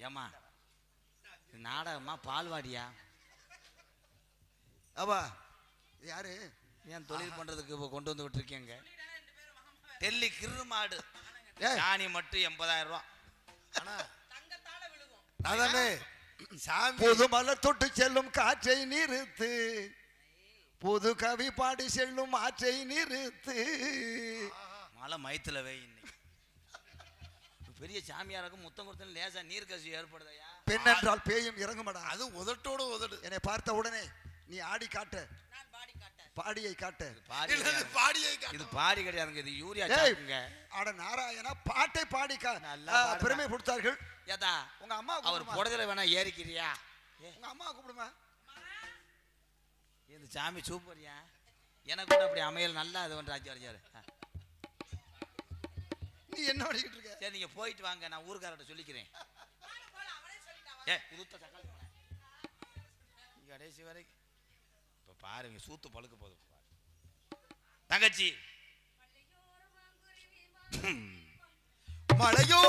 ஏமா நாடகமா பால்வாடியா? அவா யாரு? ஏன் தொழில் பண்றதுக்கு கொண்டு வந்து விட்டுருக்கீங்க? டெல்லி கிரு மாடு சாணி மட்டும் 80,000 ரூபா. அதானே சாமி. புது மலர் தொட்டு செல்லும் காற்றை நிறுத்து, புது கவி பாடி செல்லும் ஆற்றை நிறுத்து. மழை மயத்துல வை. இன்னைக்கு பெரிய சாமியாருக்கும் முத்தம் கொடுத்து லேசா நீர் கசி ஏற்படுதையா? பெண் என்றால் பேயும் இறங்குமடா. அது உதட்டோடு உதடு. என்னை பார்த்த உடனே நீ ஆடி காட்ட, பாடியை காட்ட. இது பாடி கிடையாதுங்க, இது யூரியா சாக்குங்க. அட நாராயணா, பாட்டை பாடி பெருமை கொடுத்தார்கள். ஏதா உங்க அம்மா அவர் புடத்துல வேணா ஏறிக்கிறியா? உங்க அம்மா கூப்பிடுமா? இந்த சாமி சூப்பர்யா. எனக்கு கூட அப்படி அமையல் நல்லா இது பண்றாரு. நீ என்ன பண்ணிக்கிட்டு இருக்க? சரி நீங்க போயிட்டு வாங்க, நான் ஊர்கார்ட்ட சொல்லிக்கிறேன். கடைசி வரைக்கும் இப்ப பாருங்க, சூத்து பழுக்க போதும். தங்கச்சி மலையோ